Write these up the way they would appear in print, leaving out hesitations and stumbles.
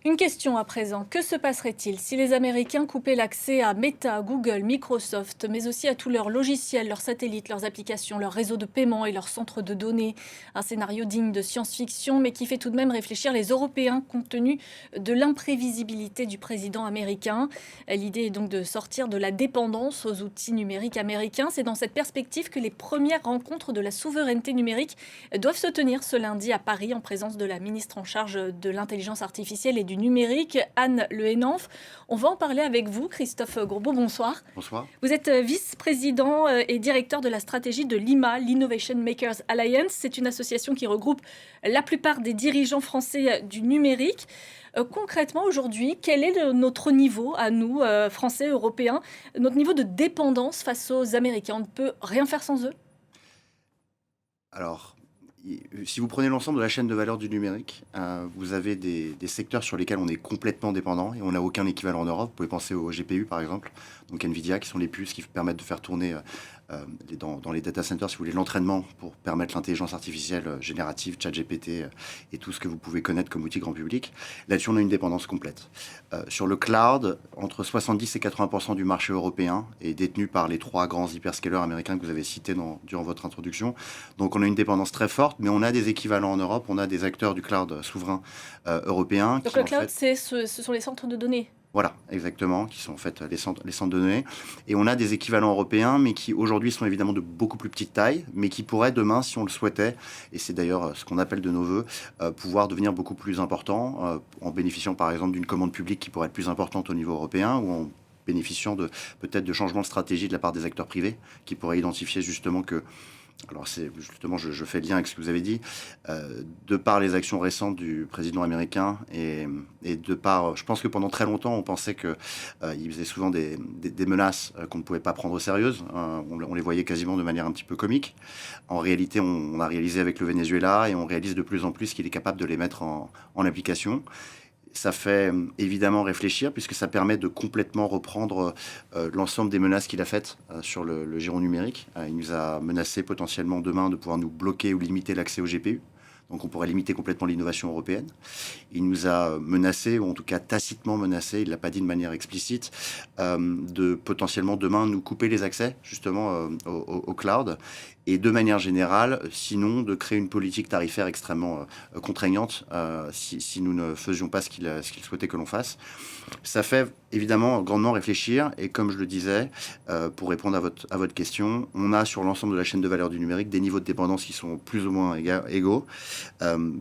Une question à présent. Que se passerait-il si les Américains coupaient l'accès à Meta, Google, Microsoft, mais aussi à tous leurs logiciels, leurs satellites, leurs applications, leurs réseaux de paiement et leurs centres de données? Un scénario digne de science-fiction, mais qui fait tout de même réfléchir les Européens compte tenu de l'imprévisibilité du président américain. L'idée est donc de sortir de la dépendance aux outils numériques américains. C'est dans cette perspective que les premières rencontres de la souveraineté numérique doivent se tenir ce lundi à Paris en présence de la ministre en charge de l'intelligence artificielle et du numérique, Anne Le Henanff. On va en parler avec vous, Christophe Gourbeau, bonsoir. Bonsoir. Vous êtes vice-président et directeur de la stratégie de l'IMA, l'Innovation Makers Alliance. C'est une association qui regroupe la plupart des dirigeants français du numérique. Concrètement, aujourd'hui, quel est notre niveau, à nous, Français, Européens, notre niveau de dépendance face aux Américains? On ne peut rien faire sans eux? Alors, si vous prenez l'ensemble de la chaîne de valeur du numérique, vous avez des secteurs sur lesquels on est complètement dépendant et on n'a aucun équivalent en Europe. Vous pouvez penser aux GPU par exemple, donc Nvidia, qui sont les puces qui permettent de faire tourner dans les data centers, si vous voulez, l'entraînement pour permettre l'intelligence artificielle générative, ChatGPT et tout ce que vous pouvez connaître comme outil grand public. Là-dessus, on a une dépendance complète. Sur le cloud, entre 70 et 80% du marché européen est détenu par les trois grands hyperscalers américains que vous avez cités durant votre introduction. Donc, on a une dépendance très forte, mais on a des équivalents en Europe. On a des acteurs du cloud souverain européen Donc qui, le en cloud, fait, ce sont les centres de données. voilà, exactement, qui sont en fait les centres de données. Et on a des équivalents européens, mais qui aujourd'hui sont évidemment de beaucoup plus petite taille, mais qui pourraient demain, si on le souhaitait, et c'est d'ailleurs ce qu'on appelle de nos voeux, pouvoir devenir beaucoup plus importants, en bénéficiant par exemple d'une commande publique qui pourrait être plus importante au niveau européen, ou en bénéficiant peut-être de changements de stratégie de la part des acteurs privés, qui pourraient identifier justement que alors c'est justement, je fais le lien avec ce que vous avez dit, de par les actions récentes du président américain et de par, je pense que pendant très longtemps, on pensait que il faisait souvent des menaces qu'on ne pouvait pas prendre au sérieux. On les voyait quasiment de manière un petit peu comique. En réalité, on a réalisé avec le Venezuela et on réalise de plus en plus qu'il est capable de les mettre en application. Ça fait évidemment réfléchir puisque ça permet de complètement reprendre l'ensemble des menaces qu'il a faites sur le giron numérique. Il nous a menacé potentiellement demain de pouvoir nous bloquer ou limiter l'accès aux GPU. Donc on pourrait limiter complètement l'innovation européenne. Il nous a menacé, ou en tout cas tacitement menacé, il ne l'a pas dit de manière explicite, de potentiellement demain nous couper les accès justement au cloud. Et de manière générale, sinon de créer une politique tarifaire extrêmement contraignante si nous ne faisions pas ce qu'il souhaitait que l'on fasse. Ça fait évidemment grandement réfléchir et comme je le disais, pour répondre à votre question, on a sur l'ensemble de la chaîne de valeur du numérique des niveaux de dépendance qui sont plus ou moins égaux.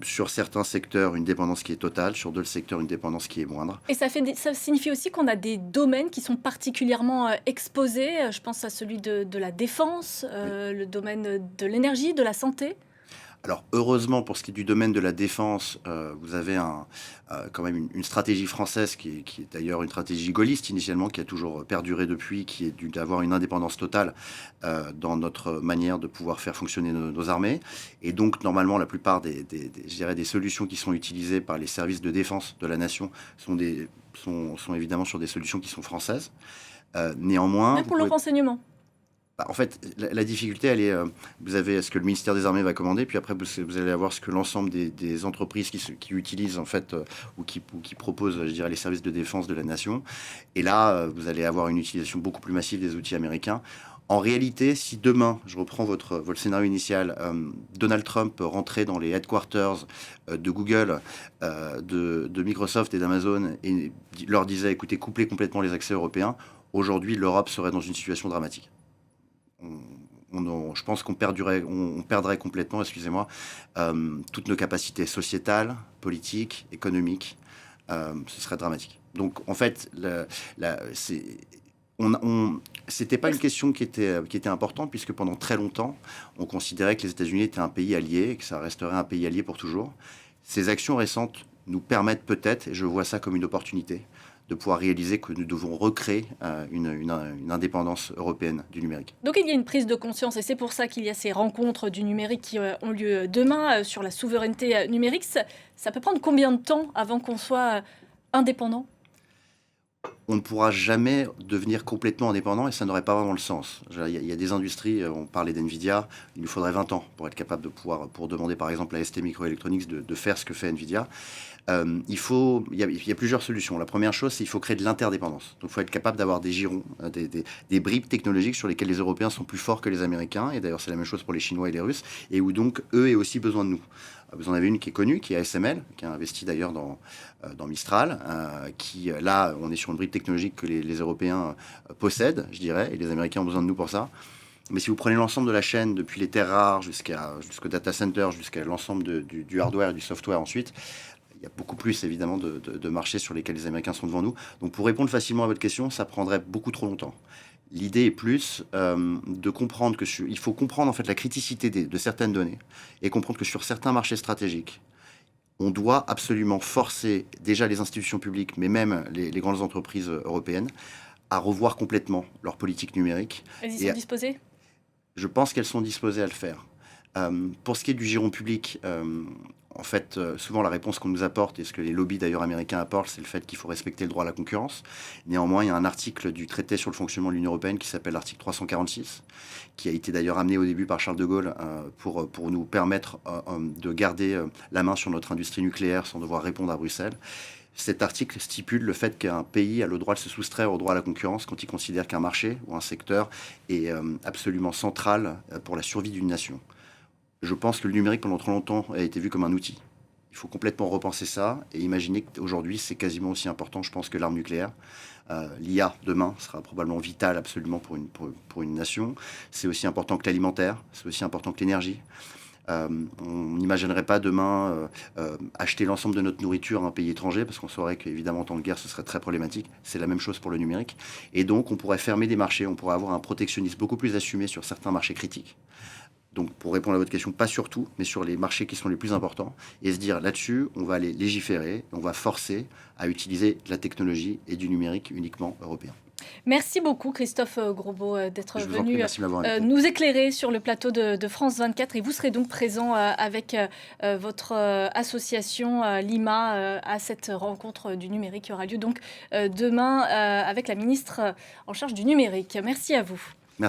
Sur certains secteurs, une dépendance qui est totale, sur d'autres secteurs, une dépendance qui est moindre. Et ça signifie aussi qu'on a des domaines qui sont particulièrement exposés. Je pense à celui de la défense, Oui. le domaine de l'énergie, de la santé. Alors heureusement pour ce qui est du domaine de la défense, vous avez quand même une stratégie française qui est d'ailleurs une stratégie gaulliste initialement, qui a toujours perduré depuis, qui est d'avoir une indépendance totale dans notre manière de pouvoir faire fonctionner nos armées. Et donc normalement la plupart je dirais des solutions qui sont utilisées par les services de défense de la nation sont évidemment sur des solutions qui sont françaises. Néanmoins, Même vous pour le pouvez renseignement. bah, en fait, la difficulté, elle est, vous avez ce que le ministère des Armées va commander, puis après, vous allez avoir ce que l'ensemble des entreprises qui utilisent, en fait, ou qui proposent, je dirais, les services de défense de la nation. Et là, vous allez avoir une utilisation beaucoup plus massive des outils américains. En réalité, si demain, je reprends votre scénario initial, Donald Trump rentrait dans les headquarters de Google, de Microsoft et d'Amazon et leur disait, écoutez, couplez complètement les accès européens, aujourd'hui, l'Europe serait dans une situation dramatique. Je pense on perdrait complètement, excusez-moi, toutes nos capacités sociétales, politiques, économiques. Ce serait dramatique. Donc, en fait, c'était pas une question qui était importante, puisque pendant très longtemps, on considérait que les États-Unis étaient un pays allié et que ça resterait un pays allié pour toujours. Ces actions récentes nous permettent peut-être, et je vois ça comme une opportunité, de pouvoir réaliser que nous devons recréer une indépendance européenne du numérique. Donc il y a une prise de conscience et c'est pour ça qu'il y a ces rencontres du numérique qui ont lieu demain sur la souveraineté numérique. Ça peut prendre combien de temps avant qu'on soit indépendant? On ne pourra jamais devenir complètement indépendant et ça n'aurait pas vraiment le sens. Il y a des industries, on parlait d'NVIDIA, il nous faudrait 20 ans pour être capable de pouvoir, pour demander par exemple à ST Microelectronics de faire ce que fait NVIDIA. Il y a plusieurs solutions. La première chose, c'est qu'il faut créer de l'interdépendance. Donc il faut être capable d'avoir des girons, des bribes technologiques sur lesquelles les Européens sont plus forts que les Américains, et d'ailleurs c'est la même chose pour les Chinois et les Russes, et où donc eux aient aussi besoin de nous. Vous en avez une qui est connue, qui est ASML, qui a investi d'ailleurs dans Mistral, qui, là, on est sur une bribe technologique que les Européens possèdent, je dirais, et les Américains ont besoin de nous pour ça. Mais si vous prenez l'ensemble de la chaîne, depuis les terres rares jusqu'au data center, jusqu'à l'ensemble du hardware et du software ensuite, il y a beaucoup plus évidemment de marchés sur lesquels les Américains sont devant nous. Donc pour répondre facilement à votre question, ça prendrait beaucoup trop longtemps. L'idée est plus de comprendre il faut comprendre en fait la criticité de certaines données et comprendre que sur certains marchés stratégiques, on doit absolument forcer déjà les institutions publiques, mais même les grandes entreprises européennes, à revoir complètement leur politique numérique. Elles y Et sont disposées? je pense qu'elles sont disposées à le faire. Pour ce qui est du giron public, en fait, souvent la réponse qu'on nous apporte, et ce que les lobbies d'ailleurs américains apportent, c'est le fait qu'il faut respecter le droit à la concurrence. Néanmoins, il y a un article du traité sur le fonctionnement de l'Union européenne qui s'appelle l'article 346, qui a été d'ailleurs amené au début par Charles de Gaulle pour nous permettre de garder la main sur notre industrie nucléaire sans devoir répondre à Bruxelles. Cet article stipule le fait qu'un pays a le droit de se soustraire au droit à la concurrence quand il considère qu'un marché ou un secteur est absolument central pour la survie d'une nation. Je pense que le numérique, pendant trop longtemps, a été vu comme un outil. Il faut complètement repenser ça et imaginer qu'aujourd'hui, c'est quasiment aussi important, je pense, que l'arme nucléaire. L'IA, demain, sera probablement vitale absolument pour une nation. C'est aussi important que l'alimentaire, c'est aussi important que l'énergie. On n'imaginerait pas demain acheter l'ensemble de notre nourriture à un pays étranger, parce qu'on saurait qu'évidemment, en temps de guerre, ce serait très problématique. C'est la même chose pour le numérique. Et donc, on pourrait fermer des marchés, on pourrait avoir un protectionnisme beaucoup plus assumé sur certains marchés critiques. Donc, pour répondre à votre question, pas sur tout, mais sur les marchés qui sont les plus importants, et se dire là-dessus, on va aller légiférer, on va forcer à utiliser de la technologie et du numérique uniquement européen. Merci beaucoup Christophe Grosbeau d'être Je vous en prie, venu merci de m'avoir invité. nous éclairer sur le plateau de France 24 et vous serez donc présent avec votre association Lima à cette rencontre du numérique qui aura lieu donc demain avec la ministre en charge du numérique. Merci à vous.